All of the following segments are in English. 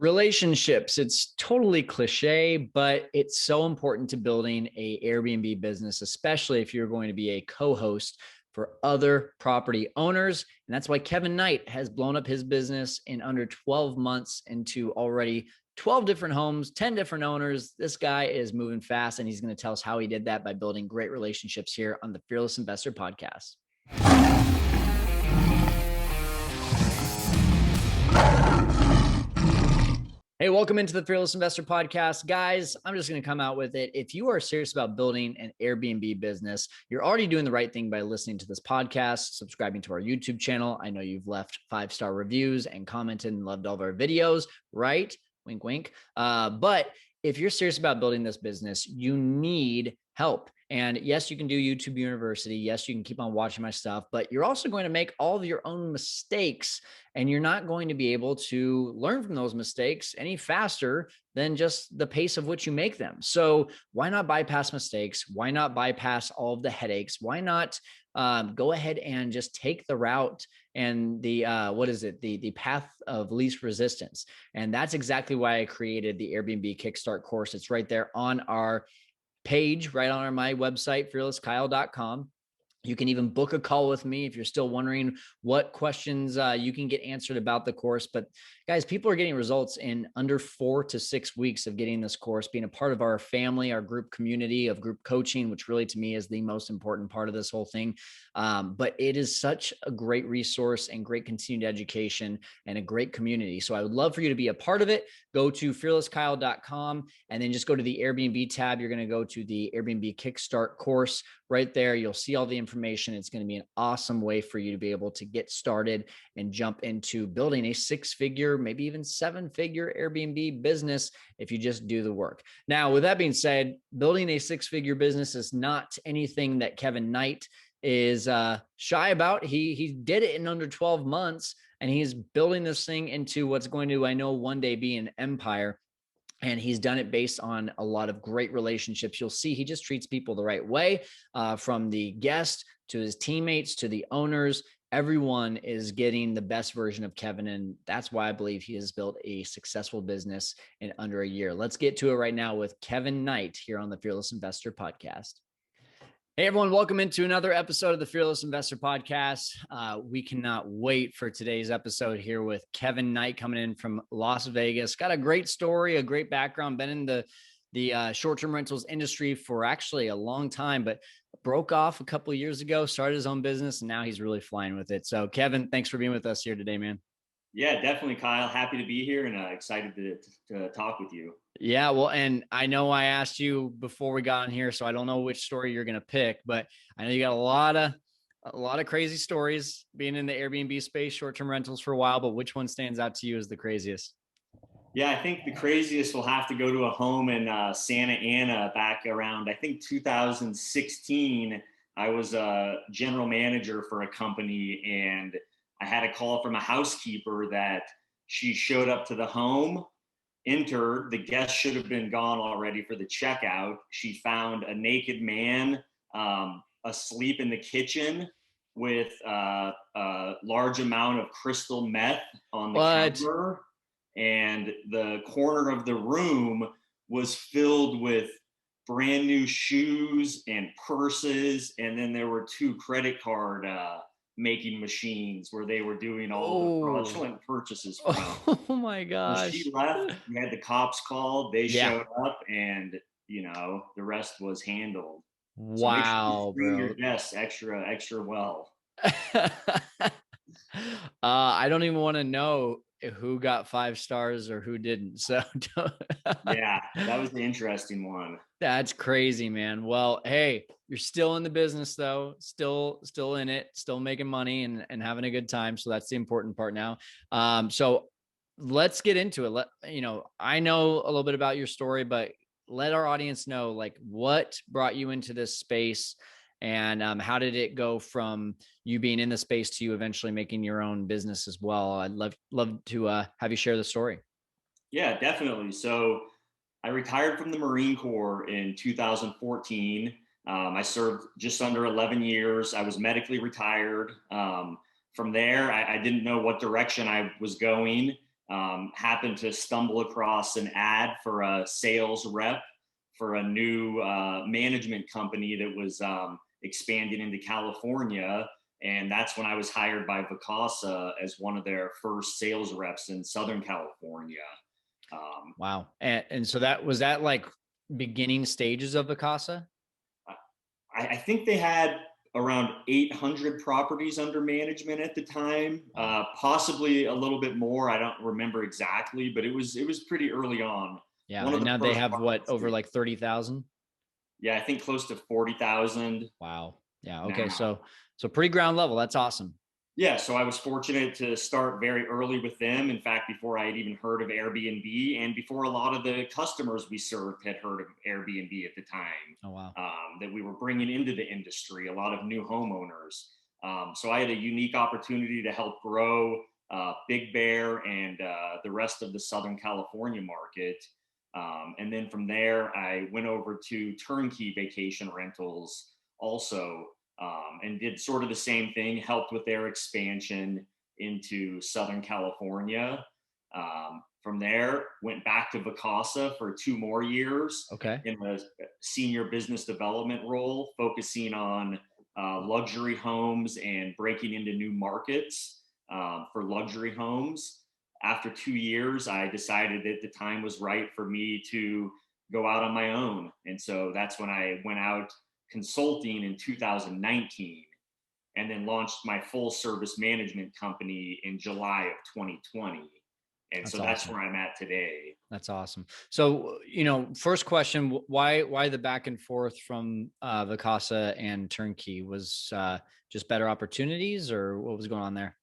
Relationships, it's totally cliche, but it's so important to building a Airbnb business, especially if you're going to be a co-host for other property owners. And that's why Kevin Knight has blown up his business in under 12 months into already 12 different homes, 10 different owners. This guy is moving fast, and he's going to tell us how he did that by building great relationships here on the Fearless Investor Podcast. Hey, welcome into the Fearless Investor Podcast. Guys, I'm just going to come out with it. If you are serious about building an Airbnb business, you're already doing the right thing by listening to this podcast, subscribing to our YouTube channel. I know you've left 5-star reviews and commented and loved all of our videos, right? Wink, wink. But if you're serious about building this business, you need help. And yes, you can do YouTube University. Yes, you can keep on watching my stuff, but you're also going to make all of your own mistakes, and you're not going to be able to learn from those mistakes any faster than just the pace of which you make them. So why not bypass mistakes? Why not bypass all of the headaches? Why not go ahead and just take the route and the the path of least resistance? And that's exactly why I created the Airbnb Kickstart course. It's right there on our page, right on my website, fearlesskyle.com. You can even book a call with me if you're still wondering what questions you can get answered about the course. But guys, people are getting results in under 4 to 6 weeks of getting this course, being a part of our family, our group community of group coaching, which really to me is the most important part of this whole thing. But it is such a great resource and great continued education and a great community. So I would love for you to be a part of it. Go to fearlesskyle.com and then just go to the Airbnb tab. You're going to go to the Airbnb Kickstart course. Right there, you'll see all the information. It's going to be an awesome way for you to be able to get started and jump into building a 6-figure, maybe even 7-figure Airbnb business if you just do the work. Now, with that being said, building a 6-figure business is not anything that Kevin Knight is shy about. He did it in under 12 months, and he's building this thing into what's going to, I know, one day be an empire. And he's done it based on a lot of great relationships. You'll see he just treats people the right way, from the guest to his teammates to the owners. Everyone is getting the best version of Kevin. And that's why I believe he has built a successful business in under a year. Let's get to it right now with Kevin Knight here on the Fearless Investor Podcast. Hey, everyone. Welcome into another episode of the Fearless Investor Podcast. We cannot wait for today's episode here with Kevin Knight coming in from Las Vegas. Got a great story, a great background, been in the short-term rentals industry for actually a long time, but broke off a couple of years ago, started his own business, and now he's really flying with it. So Kevin, thanks for being with us here today, man. Yeah, definitely, Kyle. Happy to be here and excited to talk with you. Yeah, well, and I know I asked you before we got on here, so I don't know which story you're going to pick, but I know you got a lot of crazy stories being in the Airbnb space, short-term rentals for a while, but which one stands out to you as the craziest? Yeah, I think the craziest will have to go to a home in Santa Ana back around, I think, 2016. I was a general manager for a company, and I had a call from a housekeeper that she showed up to the home, entered, the guest should have been gone already for the checkout. She found a naked man asleep in the kitchen with a large amount of crystal meth on the counter. And the corner of the room was filled with brand new shoes and purses. And then there were 2 credit card making machines where they were doing all the fraudulent purchases from. Oh my gosh. When she left, we had the cops called, they showed up, and the rest was handled. Wow, so make sure you screen your guests extra well. I don't even want to know who got 5 stars or who didn't. So yeah, that was the interesting one. That's crazy, man. Well, hey, you're still in the business though, still in it, still making money and having a good time. So that's the important part now. So let's get into it. I know a little bit about your story, but let our audience know, like, what brought you into this space, and how did it go from you being in the space to you eventually making your own business as well? I'd love to have you share the story. Yeah, definitely. So I retired from the Marine Corps in 2014. I served just under 11 years. I was medically retired. From there, I didn't know what direction I was going. happened to stumble across an ad for a sales rep for a new management company that was expanding into California. And that's when I was hired by Vacasa as one of their first sales reps in Southern California. Wow. And so that was that like beginning stages of Vacasa? I think they had around 800 properties under management at the time, Wow. possibly a little bit more. I don't remember exactly, but it was pretty early on. Yeah. One of And the now they first have what, markets. over like 30,000? Yeah, I think close to 40,000 Wow. Yeah. Okay. now. So pretty ground level. That's awesome. Yeah, so I was fortunate to start very early with them. In fact, before I had even heard of Airbnb, and before a lot of the customers we served had heard of Airbnb at the time, Oh, wow. that we were bringing into the industry, a lot of new homeowners. So I had a unique opportunity to help grow Big Bear and the rest of the Southern California market. And then from there, I went over to turnkey vacation rentals also, and did sort of the same thing, helped with their expansion into Southern California. From there, went back to Vacasa for 2 more years Okay. in a senior business development role, focusing on luxury homes and breaking into new markets for luxury homes. After 2 years, I decided that the time was right for me to go out on my own. And so that's when I went out consulting in 2019 and then launched my full service management company in July of 2020. And That's so that's awesome. where I'm at today. That's awesome. So, first question, why the back and forth from Vacasa and Turnkey? Was just better opportunities, or what was going on there?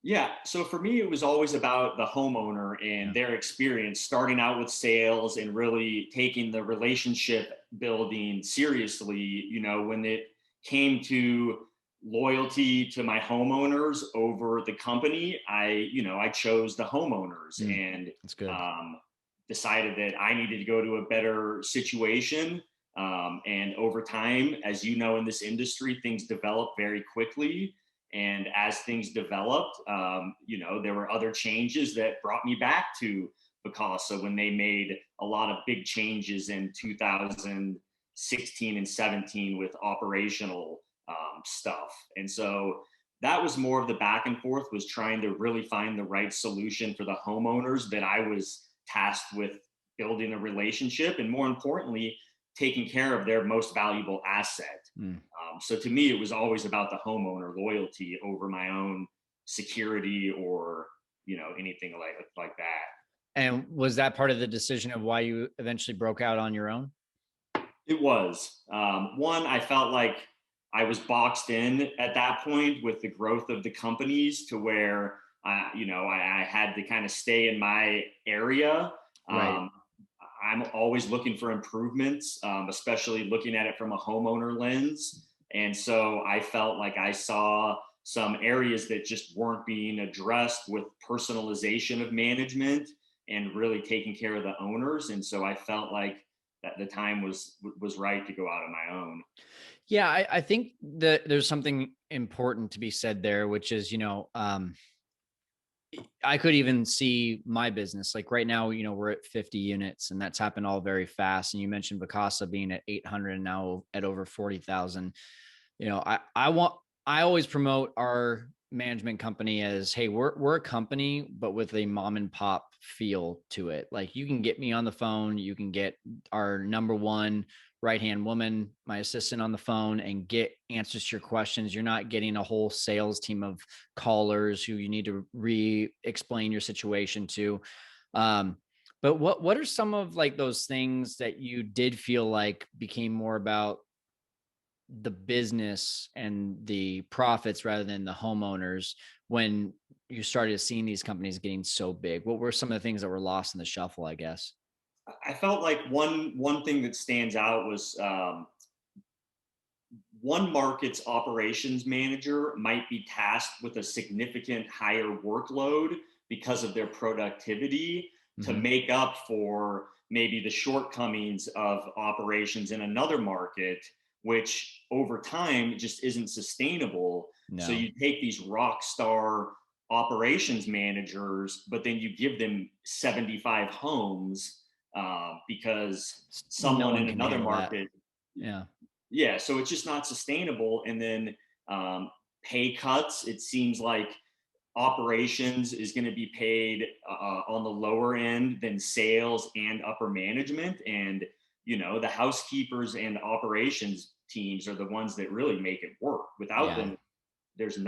Yeah. So for me, it was always about the homeowner and Yeah. their experience starting out with sales and really taking the relationship building seriously. When it came to loyalty to my homeowners over the company, I chose the homeowners Mm, and that's good. um, decided that I needed to go to a better situation. And over time, as you know, in this industry, things develop very quickly. And as things developed, there were other changes that brought me back to Vacasa when they made a lot of big changes in 2016 and 17 with operational stuff. And so that was more of the back and forth, was trying to really find the right solution for the homeowners that I was tasked with building a relationship, and more importantly, taking care of their most valuable asset. Mm. So to me, it was always about the homeowner loyalty over my own security or anything like that. And was that part of the decision of why you eventually broke out on your own? It was one. I felt like I was boxed in at that point with the growth of the companies to where I had to kind of stay in my area. Right. I'm always looking for improvements, especially looking at it from a homeowner lens. And so I felt like I saw some areas that just weren't being addressed with personalization of management and really taking care of the owners. And so I felt like that the time was right to go out on my own. Yeah, I think that there's something important to be said there, which is, I could even see my business like right now, we're at 50 units and that's happened all very fast. And you mentioned Vacasa being at 800 and now at over 40,000. I always promote our management company as, hey, we're a company, but with a mom and pop feel to it. Like you can get me on the phone, you can get our number one right-hand woman, my assistant, on the phone and get answers to your questions. You're not getting a whole sales team of callers who you need to re-explain your situation to. But what are some of like those things that you did feel like became more about the business and the profits rather than the homeowners when you started seeing these companies getting so big? What were some of the things that were lost in the shuffle, I guess? I felt like one thing that stands out was one market's operations manager might be tasked with a significant higher workload because of their productivity to Mm-hmm. make up for maybe the shortcomings of operations in another market, which over time just isn't sustainable. So No. you take these rock star operations managers, but then you give them 75 homes because No someone one in can another handle that. market. Yeah. Yeah, so it's just not sustainable. And then pay cuts. It seems like operations is going to be paid on the lower end than sales and upper management. And, the housekeepers and operations teams are the ones that really make it work. Without Yeah. them, there's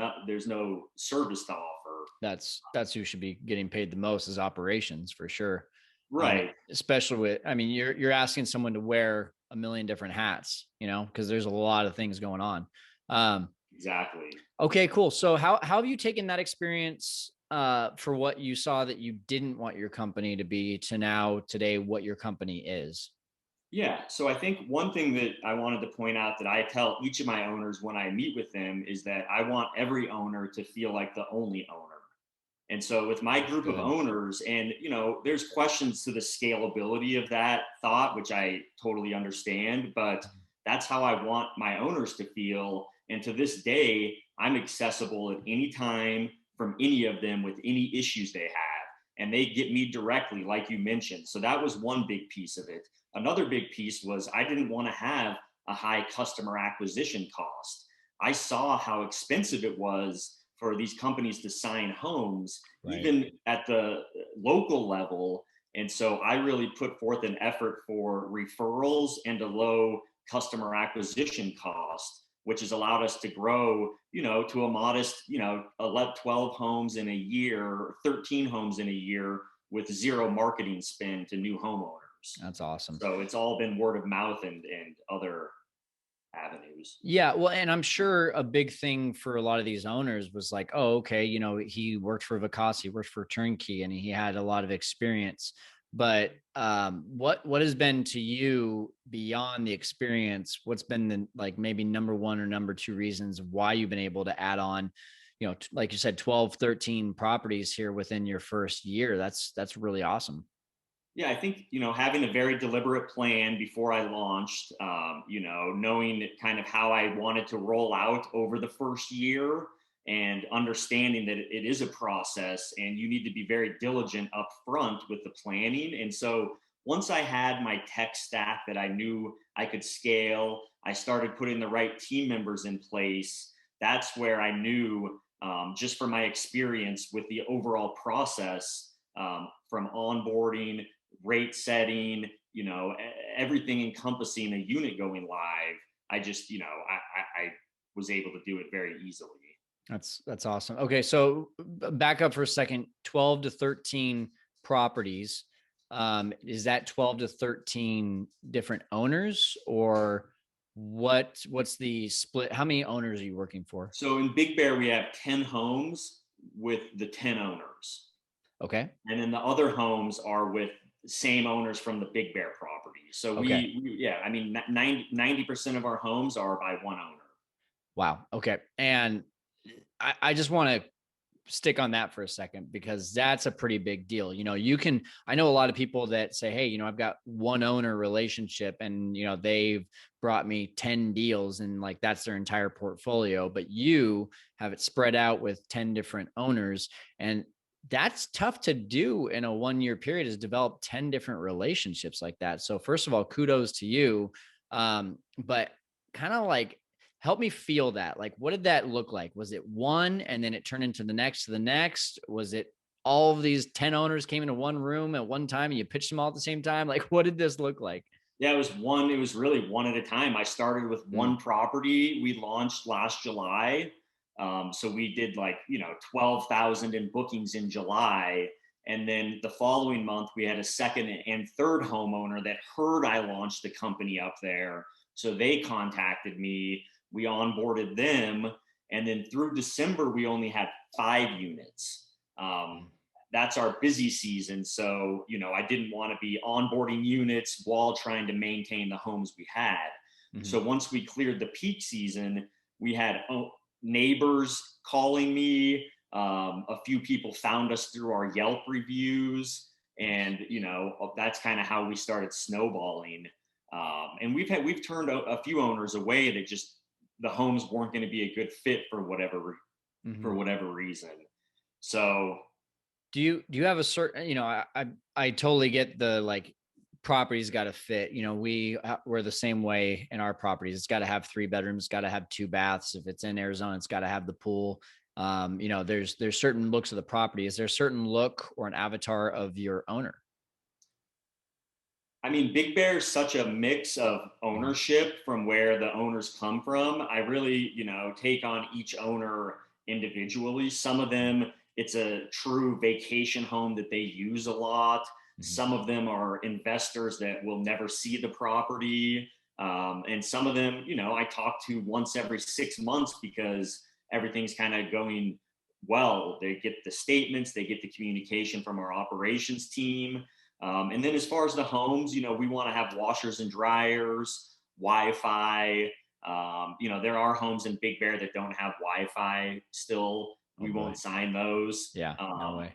no service to offer. That's who should be getting paid the most is operations for sure. Right. Especially with, I mean, you're asking someone to wear a million different hats, because there's a lot of things going on. Exactly. Okay, cool. So how have you taken that experience for what you saw that you didn't want your company to be to now today what your company is? Yeah. So I think one thing that I wanted to point out that I tell each of my owners when I meet with them is that I want every owner to feel like the only owner. And so with my group of Good. owners, and there's questions to the scalability of that thought, which I totally understand, but that's how I want my owners to feel. And to this day, I'm accessible at any time from any of them with any issues they have. And they get me directly, like you mentioned. So that was one big piece of it. Another big piece was I didn't want to have a high customer acquisition cost. I saw how expensive it was for these companies to sign homes, Right. even at the local level. And so I really put forth an effort for referrals and a low customer acquisition cost, which has allowed us to grow, to a modest, 11, 12 homes in a year, 13 homes in a year with zero marketing spend to new homeowners. That's awesome. So it's all been word of mouth and other avenues. Yeah, well, and I'm sure a big thing for a lot of these owners was like, oh, okay, he worked for Vicasi, he worked for Turnkey, and he had a lot of experience. But what has been to you beyond the experience? What's been the like maybe number one or number two reasons why you've been able to add on, like you said, 12, 13 properties here within your first year? That's really awesome. Yeah, I think, having a very deliberate plan before I launched, knowing kind of how I wanted to roll out over the first year and understanding that it is a process and you need to be very diligent up front with the planning. And so once I had my tech stack that I knew I could scale, I started putting the right team members in place. That's where I knew, just from my experience with the overall process, from onboarding, rate setting, everything encompassing a unit going live. I just, I was able to do it very easily. That's awesome. Okay, so back up for a second. 12 to 13 properties. Is that 12 to 13 different owners, or what's the split? How many owners are you working for? So in Big Bear, we have 10 homes with the 10 owners. Okay. And then the other homes are with same owners from the Big Bear property. So Okay. yeah, I mean, 90% of our homes are by one owner. Wow. Okay. And I just want to stick on that for a second because that's a pretty big deal. I know a lot of people that say, hey, I've got one owner relationship and, they've brought me 10 deals and like that's their entire portfolio, but you have it spread out with 10 different owners. And that's tough to do in a 1 year period is develop 10 different relationships like that. So first of all, kudos to you. But kind of like, help me feel that. Like, what did that look like? Was it one and then it turned into the next to the next? Was it all of these 10 owners came into one room at one time and you pitched them all at the same time? Like, what did this look like? Yeah, it was really one at a time. I started with one property. We launched last July. So we did 12,000 in bookings in July. And then the following month, we had a second and third homeowner that heard I launched the company up there. So they contacted me. We onboarded them. And then through December, we only had 5 units. That's our busy season. So, I didn't want to be onboarding units while trying to maintain the homes we had. Mm-hmm. So once we cleared the peak season, we had neighbors calling me. A few people found us through our Yelp reviews. And, that's kind of how we started snowballing. And we've turned a few owners away that just the homes weren't going to be a good fit for whatever reason. So Do you have a certain, I totally get the like property's got to fit. We're the same way in our properties. It's got to have 3 bedrooms, got to have 2 baths. If it's in Arizona, it's got to have the pool. There's certain looks of the property. Is there a certain look or an avatar of your owner? I mean, Big Bear is such a mix of Mhm. ownership from where the owners come from. I really, take on each owner individually. Some of them, it's a true vacation home that they use a lot. Mhm. Some of them are investors that will never see the property. And some of them, I talk to once every 6 months because everything's kind of going well. They get the statements, they get the communication from our operations team. And then as far as the homes, we want to have washers and dryers, Wi-Fi. There are homes in Big Bear that don't have Wi-Fi still. Oh We boy. won't sign those. Yeah, no way.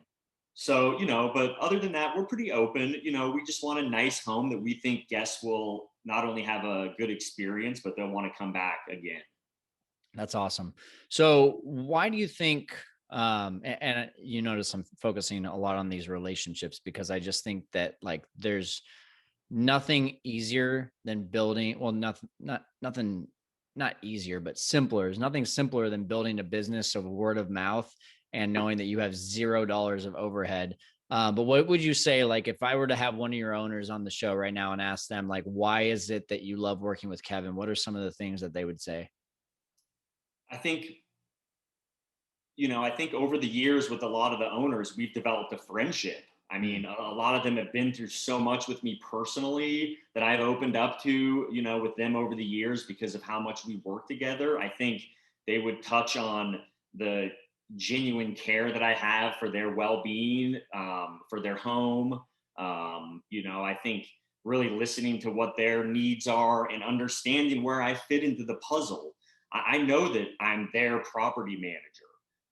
So, but other than that, we're pretty open. We just want a nice home that we think guests will not only have a good experience, but they'll want to come back again. That's awesome. So why do you think, and you notice I'm focusing a lot on these relationships because I just think that like there's nothing easier than building, well, nothing, not easier, but simpler. There's nothing simpler than building a business of word of mouth and knowing that you have $0 of overhead. But what would you say, like, if I were to have one of your owners on the show right now and ask them, like, why is it that you love working with Kevin? What are some of the things that they would say? I think I think over the years with a lot of the owners, we've developed a friendship. I Mm, mean, a lot of them have been through so much with me personally that I've opened up to, with them over the years because of how much we work together. I think they would touch on the genuine care that I have for their well being, for their home. I think really listening to what their needs are and understanding where I fit into the puzzle. I know that I'm their property manager.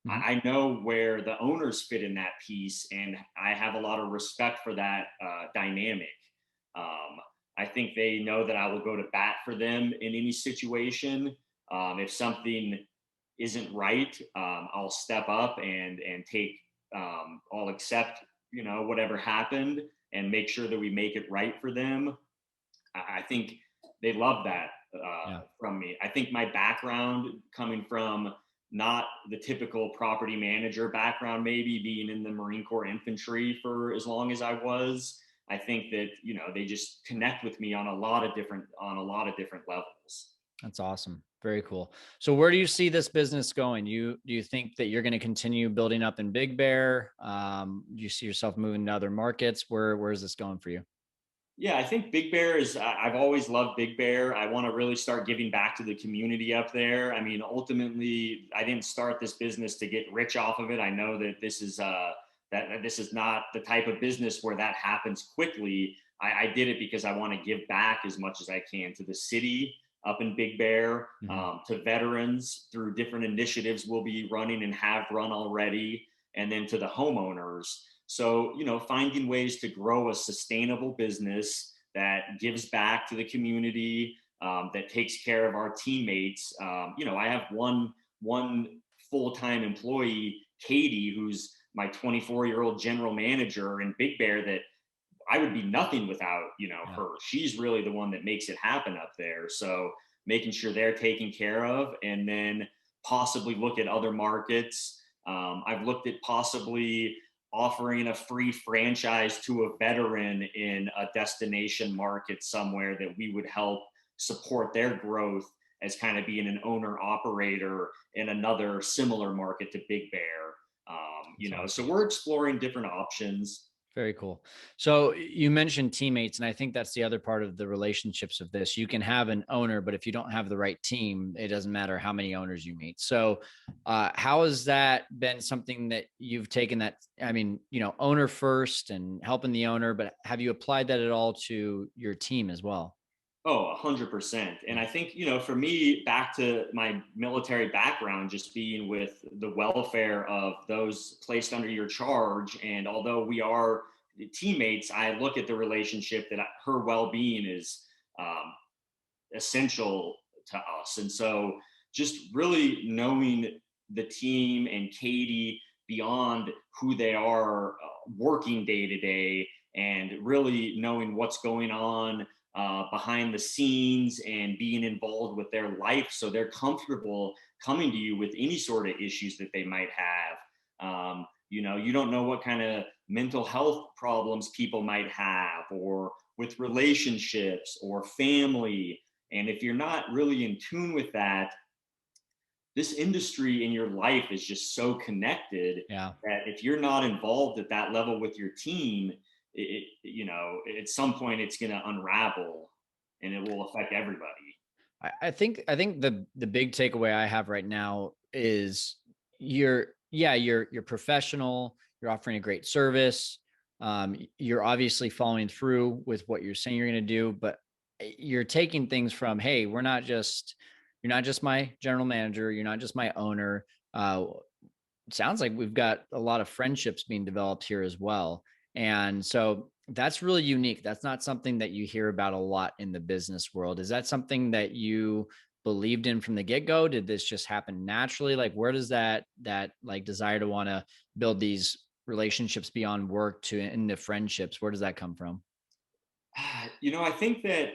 mhm. I know where the owners fit in that piece, and I have a lot of respect for that dynamic. Um, I think they know that I will go to bat for them in any situation. If something isn't right, I'll step up and take. I'll accept, whatever happened and make sure that we make it right for them. I think they love that Yeah. from me. I think my background coming from not the typical property manager background, maybe being in the Marine Corps infantry for as long as I was, I think that they just connect with me on a lot of different levels. That's awesome. Very cool. So where do you see this business going? Do you think that you're going to continue building up in Big Bear? Do you see yourself moving to other markets? Where is this going for you? Yeah, I think Big Bear is, I've always loved Big Bear. I want to really start giving back to the community up there. I mean, ultimately, I didn't start this business to get rich off of it. I know that that this is not the type of business where that happens quickly. I did it because I want to give back as much as I can to the city up in Big Bear, Mhm. to veterans through different initiatives we'll be running and have run already, and then to the homeowners. So, finding ways to grow a sustainable business that gives back to the community, that takes care of our teammates. I have one full-time employee, Katie, who's my 24-year-old general manager in Big Bear that I would be nothing without, Yeah. her. She's really the one that makes it happen up there. So making sure they're taken care of, and then possibly look at other markets. I've looked at possibly offering a free franchise to a veteran in a destination market somewhere that we would help support their growth as kind of being an owner operator in another similar market to Big Bear. That's So awesome. we're exploring different options. Very cool. So you mentioned teammates, and I think that's the other part of the relationships of this. You can have an owner, but if you don't have the right team, it doesn't matter how many owners you meet. So, how has that been something that you've taken that? I mean, owner first and helping the owner, but have you applied that at all to your team as well? Oh, 100%. And Yeah. I think, for me, back to my military background, just being with the welfare of those placed under your charge. And although we are teammates, I look at the relationship that her well being is um, essential to us. And so just really knowing the team and Katie beyond who they are working day to day, and really knowing what's going on behind the scenes and being involved with their life, so they're comfortable coming to you with any sort of issues that they might have. You don't know what kind of mental health problems people might have, or with relationships or family. And if you're not really in tune with that, this industry in your life is just so connected Yeah. that if you're not involved at that level with your team, at some point it's going to unravel and it will affect everybody. I think the big takeaway I have right now is you're professional, you're offering a great service. You're obviously following through with what you're saying you're going to do, but you're taking things from, hey, you're not just my general manager, you're not just my owner. It sounds like we've got a lot of friendships being developed here as well. And so that's really unique. That's not something that you hear about a lot in the business world. Is that something that you believed in from the get-go? Did this just happen naturally? Like, where does that like desire to want to build these relationships beyond work to into friendships, where does that come from? I think that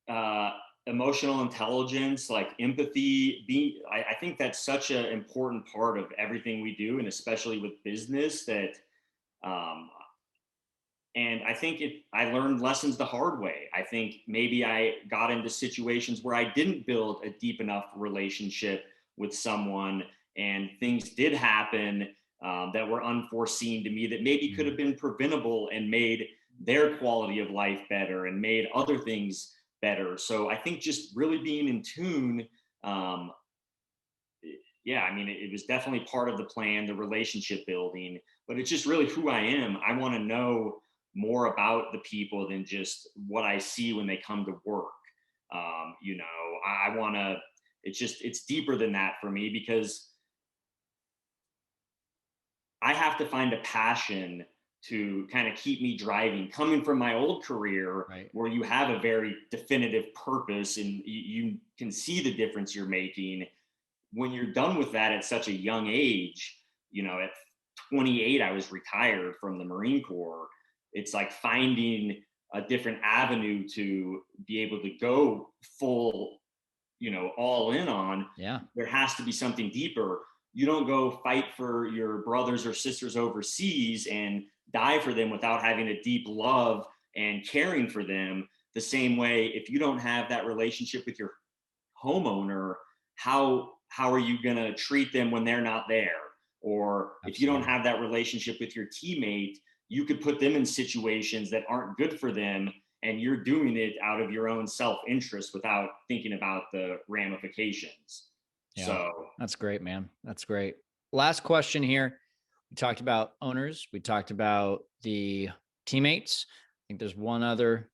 uh, emotional intelligence, like empathy, I think that's such an important part of everything we do, and especially with business, that um, and I think I learned lessons the hard way. I think maybe I got into situations where I didn't build a deep enough relationship with someone, and things did happen that were unforeseen to me, that maybe could Mm. have been preventable and made their quality of life better and made other things better. So I think just really being in tune. Um, yeah, I mean, it was definitely part of the plan, the relationship building, but it's just really who I am. I want to know more about the people than just what I see when they come to work. I want to, it's deeper than that for me, because I have to find a passion to kind of keep me driving. Coming from my old career, Right. where you have a very definitive purpose and you can see the difference you're making, when you're done with that at such a young age, at 28, I was retired from the Marine Corps. It's like finding a different avenue to be able to go full, all in on. Yeah. There has to be something deeper. You don't go fight for your brothers or sisters overseas and die for them without having a deep love and caring for them. The same way, if you don't have that relationship with your homeowner, how are you going to treat them when they're not there? Or if you don't Absolutely. have that relationship with your teammate, you could put them in situations that aren't good for them, and you're doing it out of your own self-interest without thinking about the ramifications. Yeah. So That's great, man. That's great. Last question here. We talked about owners, we talked about the teammates. I think there's one other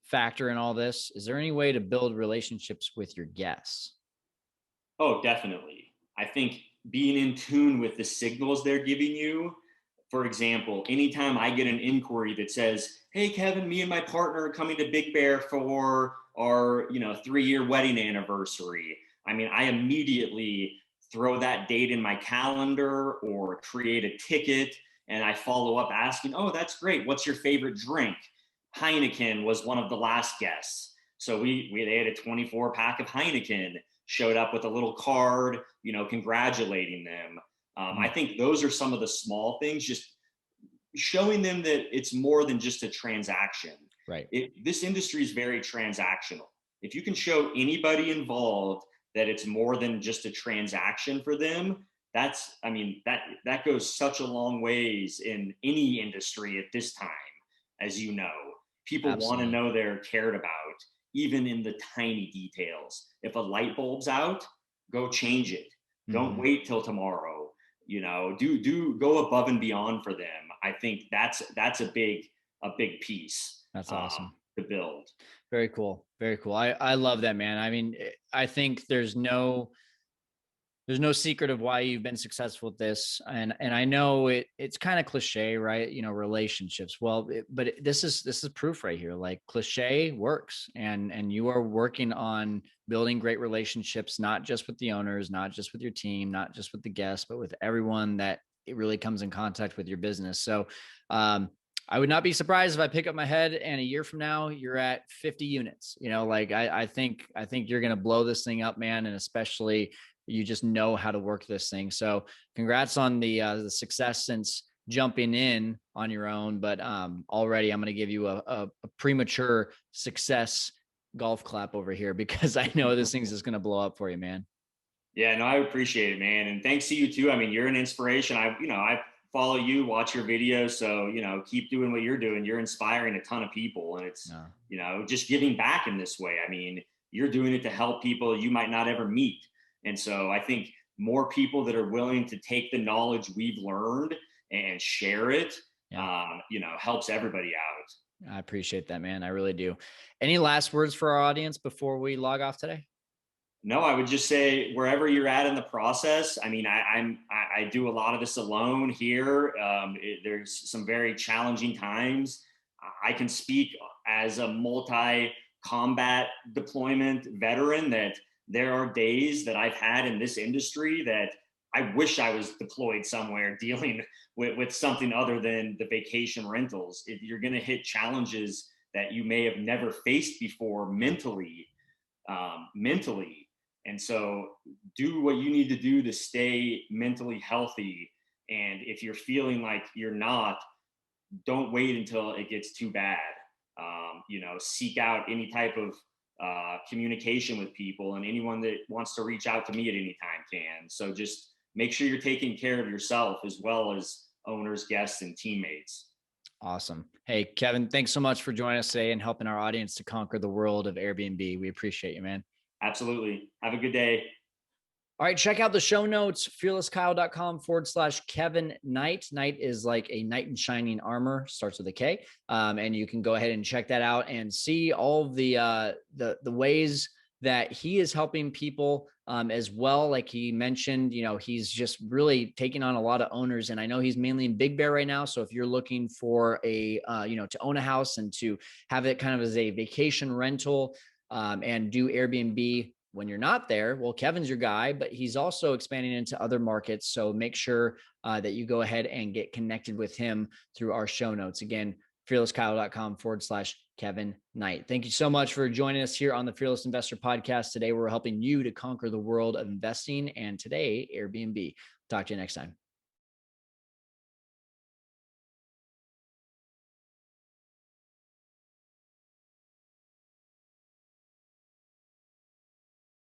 factor in all this. Is there any way to build relationships with your guests? oh, definitely. I think being in tune with the signals they're giving you. For example, anytime I get an inquiry that says, "Hey, Kevin, me and my partner are coming to Big Bear for our 3-year wedding anniversary," I mean, I immediately throw that date in my calendar or create a ticket, and I follow up asking, "Oh, that's great. What's your favorite drink?" Heineken was one of the last guests. So they had a 24 pack of Heineken, showed up with a little card, congratulating them. I Mm. think those are some of the small things, just showing them that it's more than just a transaction. Right. This industry is very transactional. If you can show anybody involved that it's more than just a transaction for them, I mean, that goes such a long ways in any industry at this time, as you know. People want to Absolutely. know they're cared about, even in the tiny details. If a light bulb's out, go change it. Don't Hmm. wait till tomorrow. Do go above and beyond for them. I think that's a big piece That's awesome. to build. Very cool. Very cool. I love that, man. I mean, I think there's no There's no secret of why you've been successful with this. And I know it's kind of cliche, right? You know, relationships. Well, this is proof right here. Like cliche works, and you are working on building great relationships, not just with the owners, not just with your team, not just with the guests, but with everyone that it really comes in contact with your business. So I would not be surprised if I pick up my head and a year from now you're at 50 units. You know, like I think you're gonna blow this thing up, man. And especially you just know how to work this thing. So congrats on the success since jumping in on your own. But already I'm going to give you a premature success golf clap over here because I know this thing's just going to blow up for you, man. Yeah, no, I appreciate it, man. And thanks to you too. I mean, you're an inspiration. I follow you, watch your videos. So, keep doing what you're doing. You're inspiring a ton of people. And it's, No. just giving back in this way. I mean, you're doing it to help people you might not ever meet. And so I think more people that are willing to take the knowledge we've learned and share it, Yeah. helps everybody out. I appreciate that, man. I really do. Any last words for our audience before we log off today? No, I would just say wherever you're at in the process. I mean, I do a lot of this alone here. There's some very challenging times. I can speak as a multi-combat deployment veteran that there are days that I've had in this industry that I wish I was deployed somewhere dealing with something other than the vacation rentals. If you're going to hit challenges that you may have never faced before mentally. And so do what you need to do to stay mentally healthy. And if you're feeling like you're not, don't wait until it gets too bad. Seek out any type of communication with people, and anyone that wants to reach out to me at any time can. So just make sure you're taking care of yourself as well as owners, guests, and teammates. Awesome. Hey, Kevin, thanks so much for joining us today and helping our audience to conquer the world of Airbnb. We appreciate you, man. Absolutely. Have a good day. All right, check out the show notes, fearlesskyle.com/Kevin Knight. Knight is like a knight in shining armor, starts with a K. And you can go ahead and check that out and see all of the ways that he is helping people as well. Like he mentioned, he's just really taking on a lot of owners. And I know he's mainly in Big Bear right now. So if you're looking for to own a house and to have it kind of as a vacation rental and do Airbnb when you're not there, well, Kevin's your guy, but he's also expanding into other markets. So make sure that you go ahead and get connected with him through our show notes. Again, fearlesskyle.com/Kevin Knight. Thank you so much for joining us here on the Fearless Investor Podcast. Today, we're helping you to conquer the world of investing, and today, Airbnb. Talk to you next time.